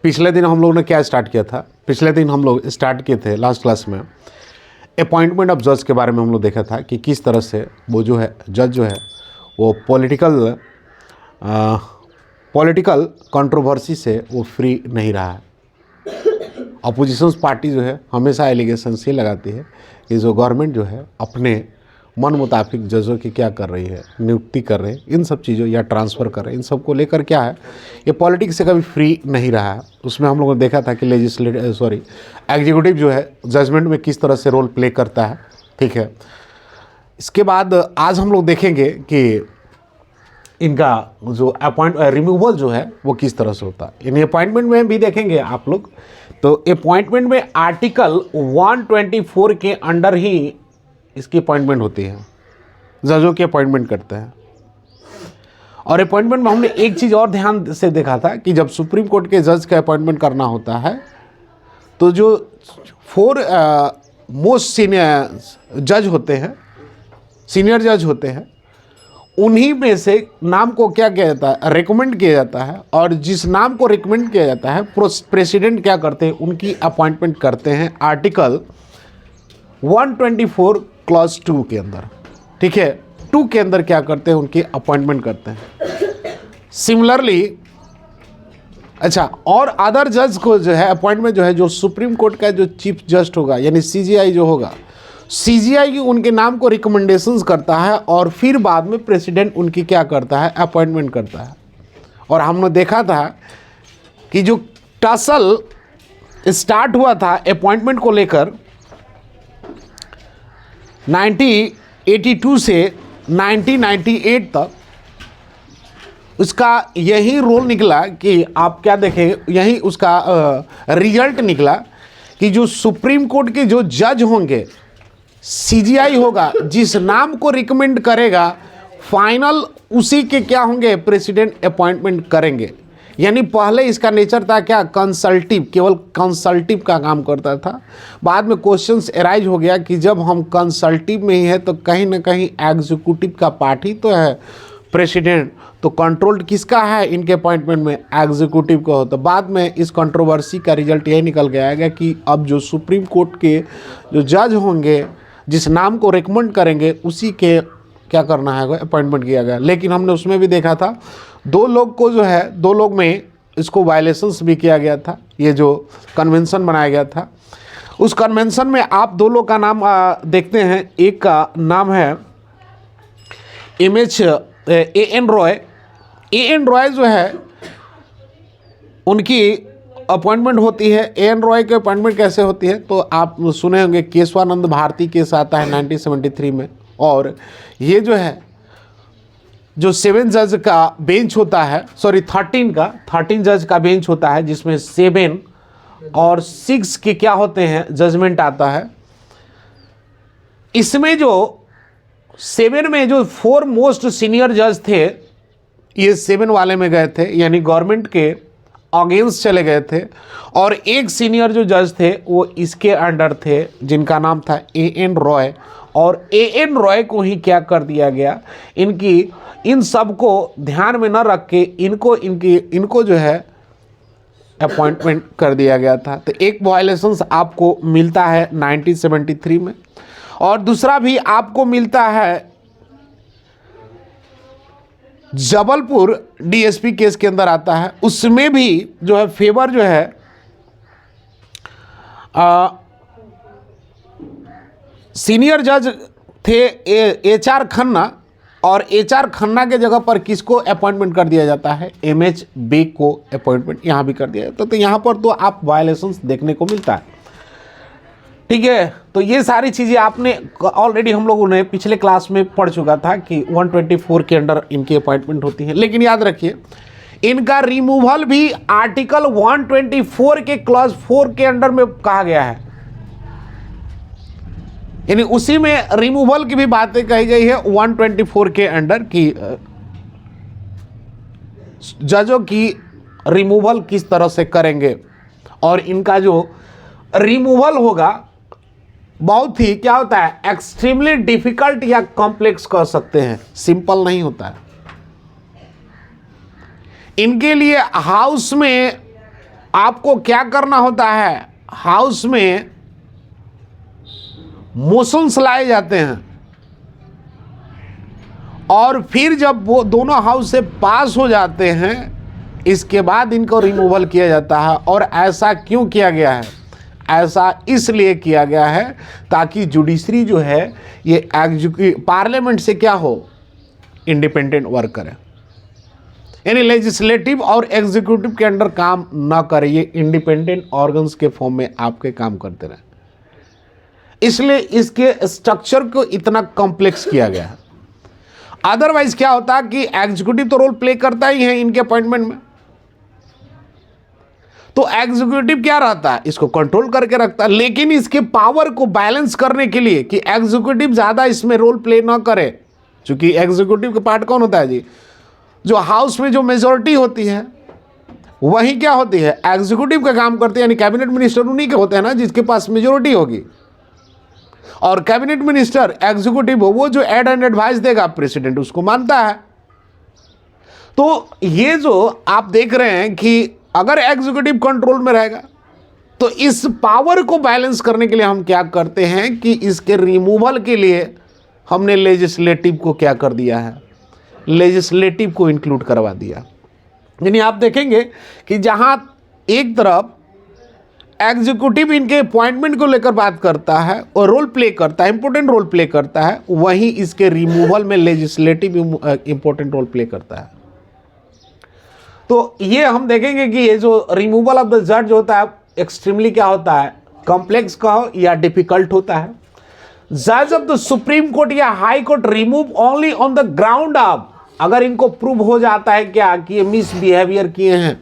पिछले दिन हम लोगों ने क्या स्टार्ट किया था? पिछले दिन हम लोग स्टार्ट किए थे लास्ट क्लास में अपॉइंटमेंट ऑफ जज के बारे में हम लोग देखा था कि किस तरह से वो जो है जज जो है वो पॉलिटिकल कंट्रोवर्सी से वो फ्री नहीं रहा है। अपोजिशन पार्टी जो है हमेशा एलिगेशन ये लगाती है कि जो गवर्नमेंट जो है अपने मन मुताबिक जजों की क्या कर रही है, नियुक्ति कर रहे हैं, इन सब चीज़ों या ट्रांसफ़र कर रहे हैं, इन सब को लेकर क्या है ये पॉलिटिक्स से कभी फ्री नहीं रहा है। उसमें हम लोगों ने देखा था कि एग्जीक्यूटिव जो है जजमेंट में किस तरह से रोल प्ले करता है। ठीक है, इसके बाद आज हम लोग देखेंगे कि इनका जो रिमूवल जो है वो किस तरह से होता है। इन अपॉइंटमेंट में भी देखेंगे आप लोग। तो अपॉइंटमेंट में आर्टिकल 124 के अंडर ही इसकी अपॉइंटमेंट होती है, जजों की अपॉइंटमेंट करते हैं। और अपॉइंटमेंट में हमने एक चीज़ और ध्यान से देखा था कि जब सुप्रीम कोर्ट के जज का अपॉइंटमेंट करना होता है तो जो 4 मोस्ट सीनियर जज होते हैं, सीनियर जज होते हैं, उन्हीं में से नाम को क्या किया जाता है, रिकमेंड किया जाता है। और जिस नाम को रिकमेंड किया जाता है प्रेसिडेंट क्या करते हैं, उनकी अपॉइंटमेंट करते हैं आर्टिकल 124 क्लॉज 2 के अंदर। ठीक है, 2 के अंदर क्या करते हैं, उनकी अपॉइंटमेंट करते हैं। सिमिलरली अच्छा, और अदर जज को जो है अपॉइंटमेंट जो है, जो सुप्रीम कोर्ट का जो चीफ जज होगा यानी सीजीआई जो होगा, सीजीआई उनके नाम को रिकमेंडेशंस करता है और फिर बाद में प्रेसिडेंट उनकी क्या करता है, अपॉइंटमेंट करता है। और हमने देखा था कि जो टसल स्टार्ट हुआ था अपॉइंटमेंट को लेकर 1982 से 1998 तक, उसका यही रोल निकला कि आप क्या देखें, यही उसका रिजल्ट निकला कि जो सुप्रीम कोर्ट के जो जज होंगे, सीजीआई होगा, जिस नाम को रिकमेंड करेगा फाइनल उसी के क्या होंगे, प्रेसिडेंट अपॉइंटमेंट करेंगे। यानी पहले इसका नेचर था क्या, कंसल्टिव, केवल कंसल्टिव का काम करता था। बाद में क्वेश्चंस एराइज हो गया कि जब हम कंसल्टिव में ही है तो कहीं ना कहीं एग्जीक्यूटिव का पार्ट ही तो है प्रेसिडेंट, तो कंट्रोल किसका है इनके अपॉइंटमेंट में, एग्जीक्यूटिव का हो। तो बाद में इस कंट्रोवर्सी का रिजल्ट यही निकल गया कि अब जो सुप्रीम कोर्ट के जो जज होंगे, जिस नाम को रिकमेंड करेंगे उसी के क्या करना है, अपॉइंटमेंट किया गया। लेकिन हमने उसमें भी देखा था 2 लोग को जो है, 2 लोग में इसको वायलेशंस भी किया गया था। ये जो कन्वेंशन बनाया गया था, उस कन्वेंशन में आप 2 लोग का नाम देखते हैं। एक का नाम है ए.एन. रॉय। ए.एन. रॉय जो है उनकी अपॉइंटमेंट होती है। ए.एन. रॉय की अपॉइंटमेंट कैसे होती है, तो आप सुने होंगे केशवानंद भारती केस आता है 1973 में। और ये जो है जो 7 जज का बेंच होता है, 13 जज का बेंच होता है, जिसमें 7 और 6 के क्या होते हैं, जजमेंट आता है। इसमें जो 7 में जो 4 मोस्ट सीनियर जज थे, ये 7 वाले में गए थे, यानी गवर्नमेंट के अगेंस्ट चले गए थे। और एक सीनियर जो जज थे वो इसके अंडर थे, जिनका नाम था ए.एन. रॉय। और ए.एन. रॉय को ही क्या कर दिया गया, इन सब को ध्यान में न रख के इनको जो है अपॉइंटमेंट कर दिया गया था। तो एक वायलेशंस आपको मिलता है 1973 में, और दूसरा भी आपको मिलता है जबलपुर डीएसपी केस के अंदर आता है। उसमें भी जो है फेवर जो है सीनियर जज थे एच.आर. खन्ना, और एच.आर. खन्ना के जगह पर किसको अपॉइंटमेंट कर दिया जाता है, एम.एच. बेग को अपॉइंटमेंट यहाँ भी कर दिया जाता है। तो यहाँ पर तो आप वायलेशंस देखने को मिलता है। ठीक है, तो ये सारी चीज़ें आपने ऑलरेडी हम लोगों ने पिछले क्लास में पढ़ चुका था कि 124 के अंडर इनकी अपॉइंटमेंट होती है। लेकिन याद रखिए, इनका रिमूवल भी आर्टिकल 124 के क्लॉज 4 के अंडर में कहा गया है। यानी उसी में रिमूवल की भी बातें कही गई है 124 के अंडर की, जजों की रिमूवल किस तरह से करेंगे। और इनका जो रिमूवल होगा बहुत ही क्या होता है, एक्सट्रीमली डिफिकल्ट या कॉम्प्लेक्स कह सकते हैं, सिंपल नहीं होता है। इनके लिए हाउस में आपको क्या करना होता है, हाउस में मोशंस लाए जाते हैं और फिर जब वो दोनों हाउस से पास हो जाते हैं इसके बाद इनको रिमूवल किया जाता है। और ऐसा क्यों किया गया है? ऐसा इसलिए किया गया है ताकि जुडिशरी जो है ये पार्लियामेंट से क्या हो, इंडिपेंडेंट वर्क करे, यानी लेजिस्लेटिव और एग्जीक्यूटिव के अंडर काम ना करे, ये इंडिपेंडेंट ऑर्गन्स के फॉर्म में आपके काम करते रहे। इसलिए इसके स्ट्रक्चर को इतना कॉम्प्लेक्स किया गया है। अदरवाइज क्या होता है कि एग्जीक्यूटिव तो रोल प्ले करता ही है इनके अपॉइंटमेंट में, तो एग्जीक्यूटिव क्या रहता है, इसको कंट्रोल करके रखता है। लेकिन इसके पावर को बैलेंस करने के लिए कि एग्जीक्यूटिव ज्यादा इसमें रोल प्ले ना करे, क्योंकि एग्जीक्यूटिव का पार्ट कौन होता है जी, जो हाउस में जो मेजोरिटी होती है वही क्या होती है, एग्जीक्यूटिव का काम करते हैं, यानी कैबिनेट मिनिस्टर उन्हीं के होते हैं ना जिसके पास मेजोरिटी होगी। और कैबिनेट मिनिस्टर एग्जीक्यूटिव वो जो एड एंड एडवाइस देगा, प्रेसिडेंट उसको मानता है। तो ये जो आप देख रहे हैं कि अगर एग्जीक्यूटिव कंट्रोल में रहेगा तो इस पावर को बैलेंस करने के लिए हम क्या करते हैं कि इसके रिमूवल के लिए हमने लेजिस्लेटिव को क्या कर दिया है, लेजिस्लेटिव को इंक्लूड करवा दिया। यानी आप देखेंगे कि जहां एक तरफ एग्जीक्यूटिव इनके अपॉइंटमेंट को लेकर बात करता है और रोल प्ले करता है, इंपॉर्टेंट रोल प्ले करता है, वहीं इसके रिमूवल में लेजिस्लेटिव इंपॉर्टेंट रोल प्ले करता है। तो ये हम देखेंगे कि ये जो रिमूवल ऑफ द जज होता है एक्सट्रीमली क्या होता है, कॉम्प्लेक्स कहो या डिफिकल्ट होता है। जज ऑफ द सुप्रीम कोर्ट या high court remove only on the ground of, अगर इनको प्रूव हो जाता है क्या कि ये मिसबिहेवियर किए हैं।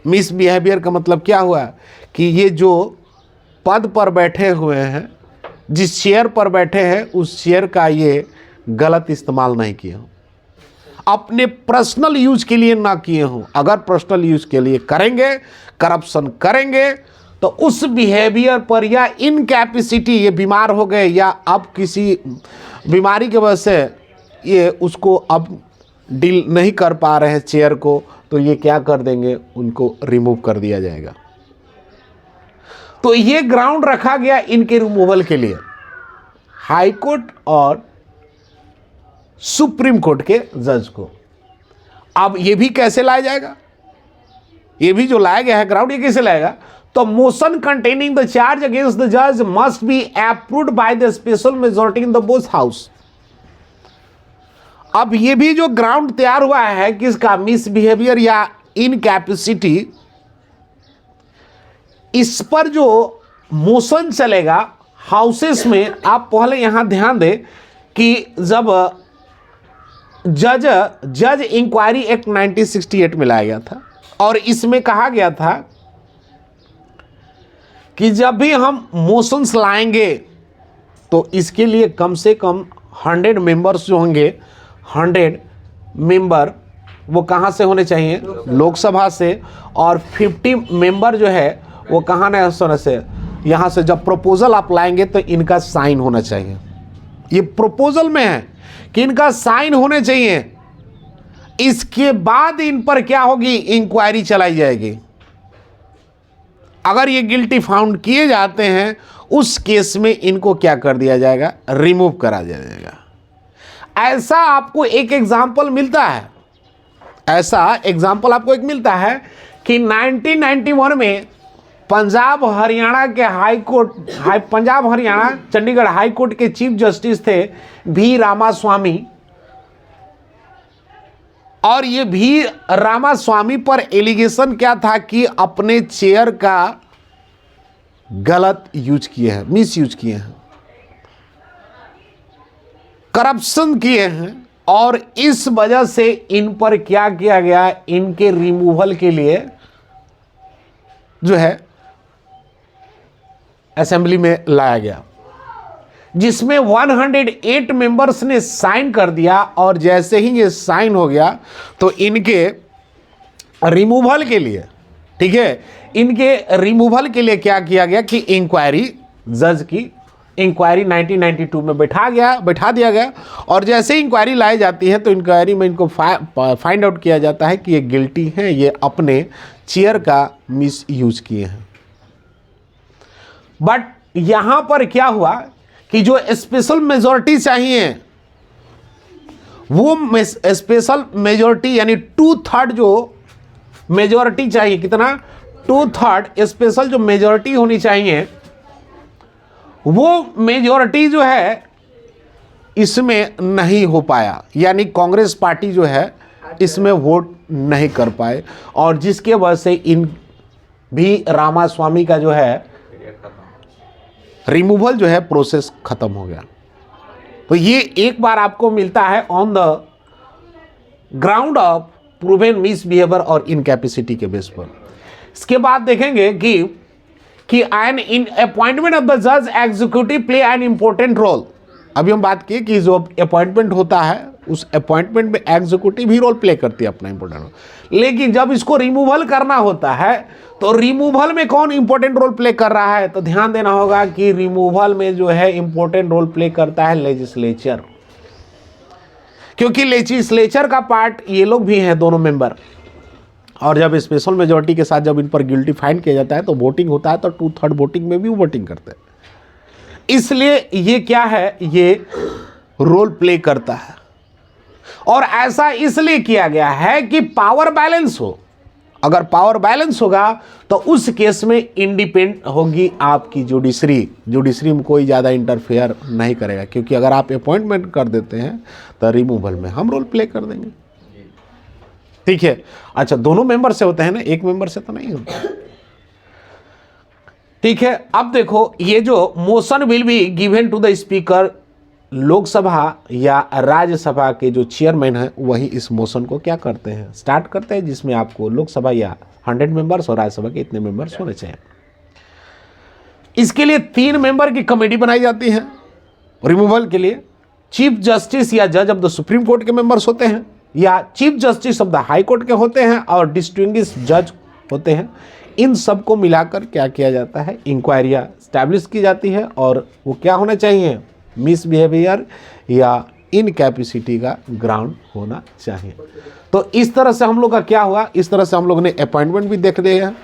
मिसबिहेवियर का मतलब क्या हुआ कि ये जो पद पर बैठे हुए हैं, जिस चेयर पर बैठे हैं उस चेयर का ये गलत इस्तेमाल नहीं किए हों, अपने पर्सनल यूज के लिए ना किए हों। अगर पर्सनल यूज के लिए करेंगे, करप्शन करेंगे, तो उस बिहेवियर पर या इनकैपेसिटी, ये बीमार हो गए या अब किसी बीमारी की वजह से ये उसको अब डील नहीं कर पा रहे हैं चेयर को, तो ये क्या कर देंगे, उनको रिमूव कर दिया जाएगा। तो ये ग्राउंड रखा गया इनके रिमूवल के लिए, हाई कोर्ट और सुप्रीम कोर्ट के जज को। अब ये भी कैसे लाया जाएगा, ये भी जो लाया गया है ग्राउंड, ये कैसे लाएगा, तो motion containing the charge against the जज must be approved by the special majority in the both house. अब ये भी जो ग्राउंड तैयार हुआ है किसका, मिसबिहेवियर या इनकैपेसिटी, इस पर जो मोशन चलेगा हाउसेस में। आप पहले यहां ध्यान दें कि जब जज इंक्वायरी एक्ट 1968 में लाया गया था और इसमें कहा गया था कि जब भी हम मोशंस लाएंगे तो इसके लिए कम से कम 100 मेंबर्स जो होंगे, 100 मेंबर वो कहाँ से होने चाहिए, लोकसभा से, और 50 मेंबर जो है वो कहाँ ना से, यहाँ से। जब प्रपोजल आप लाएंगे तो इनका साइन होना चाहिए, ये प्रपोजल में है कि इनका साइन होने चाहिए। इसके बाद इन पर क्या होगी, इंक्वायरी चलाई जाएगी। अगर ये गिल्टी फाउंड किए जाते हैं उस केस में इनको क्या कर दिया जाएगा, रिमूव करा जाएगा। ऐसा आपको एक एग्जाम्पल मिलता है, ऐसा एग्जाम्पल आपको एक मिलता है कि 1991 में पंजाब हरियाणा के high court, Punjab Haryana Chandigarh high court के चीफ जस्टिस थे भी रामास्वामी, और ये भी रामास्वामी पर एलिगेशन क्या था कि अपने चेयर का गलत यूज किए हैं, मिस यूज किए हैं, करप्शन किए हैं, और इस वजह से इन पर क्या किया गया, इनके रिमूवल के लिए जो है असेंबली में लाया गया, जिसमें 108 मेंबर्स ने साइन कर दिया। और जैसे ही ये साइन हो गया तो इनके रिमूवल के लिए, ठीक है, इनके रिमूवल के लिए क्या किया गया कि इंक्वायरी, जज की इंक्वायरी 1992 में बैठा दिया गया और जैसे ही इंक्वायरी लाई जाती है तो इंक्वायरी में इनको फाइंड आउट किया जाता है कि ये गिल्टी हैं, ये अपने चेयर का मिस यूज किए हैं। बट यहां पर क्या हुआ कि जो स्पेशल मेजॉरिटी चाहिए वो स्पेशल मेजॉरिटी यानी 2/3 जो मेजॉरिटी चाहिए, कितना 2/3 स्पेशल जो मेजॉरिटी होनी चाहिए वो मेजॉरिटी जो है इसमें नहीं हो पाया, यानी कांग्रेस पार्टी जो है इसमें वोट नहीं कर पाए और जिसके वजह से इन भी रामास्वामी का जो है रिमूवल जो है प्रोसेस खत्म हो गया। तो ये एक बार आपको मिलता है on the ground of proven misbehaviour और इनकैपेसिटी के बेस पर। इसके बाद देखेंगे कि an in appointment of the जज executive play an important role. अभी हम बात किए कि जो अपॉइंटमेंट होता है उस अपॉइंटमेंट में एग्जीक्यूटिव ही रोल प्ले करती है अपना इंपॉर्टेंट रोल, लेकिन जब इसको रिमूवल करना होता है तो रिमूवल में कौन इंपॉर्टेंट रोल प्ले कर रहा है, तो ध्यान देना होगा कि रिमूवल में जो है इंपॉर्टेंट रोल प्ले करता है लेजिस्लेचर, क्योंकि लेजिस्लेचर का पार्ट ये लोग भी हैं दोनों मेंबर। और जब स्पेशल मेजॉरिटी के साथ जब इन पर गिल्टी फाइंड किया जाता है तो वोटिंग होता है, तो 2/3 वोटिंग में भी वोटिंग करते हैं। इसलिए ये क्या है, ये रोल प्ले करता है और ऐसा इसलिए किया गया है कि पावर बैलेंस हो। अगर पावर बैलेंस होगा तो उस केस में इंडिपेंडेंट होगी आपकी जुडिशरी में कोई ज़्यादा इंटरफेयर नहीं करेगा, क्योंकि अगर आप अपॉइंटमेंट कर देते हैं तो रिमूवल में हम रोल प्ले कर देंगे। ठीक है, अच्छा दोनों मेंबर से होते हैं ना, एक मेंबर से तो नहीं होता। ठीक है, अब देखो ये जो motion will be given to the speaker, Lok Sabha या राज्यसभा के जो चेयरमैन हैं वही इस मोशन को क्या करते हैं, स्टार्ट करते हैं, जिसमें आपको लोकसभा या 100 मेंबर्स और राज्यसभा के इतने मेंबर्स होने चाहिए। इसके लिए 3 मेंबर की कमेटी बनाई जाती है रिमूवल के लिए। चीफ जस्टिस या जज ऑफ द सुप्रीम कोर्ट के मेंबर्स होते हैं, या chief justice of the high court के होते हैं, और डिस्टिंग्विश्ड जज होते हैं। इन सबको मिलाकर क्या किया जाता है, इंक्वायरियाँ स्टैब्लिश की जाती है और वो क्या होना चाहिए, मिसबिहेवियर या इनकैपेसिटी का ग्राउंड होना चाहिए। तो इस तरह से हम लोग का क्या हुआ, इस तरह से हम लोग ने अपॉइंटमेंट भी देख लिए हैं,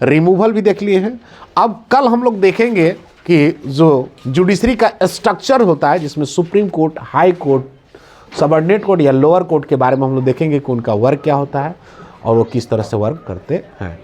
रिमूवल भी देख लिए हैं। अब कल हम लोग देखेंगे कि जो जुडिशरी का स्ट्रक्चर होता है जिसमें supreme court, high court, subordinate court या लोअर कोर्ट के बारे में हम लोग देखेंगे कि उनका वर्क क्या होता है और वो किस तरह से वर्क करते हैं।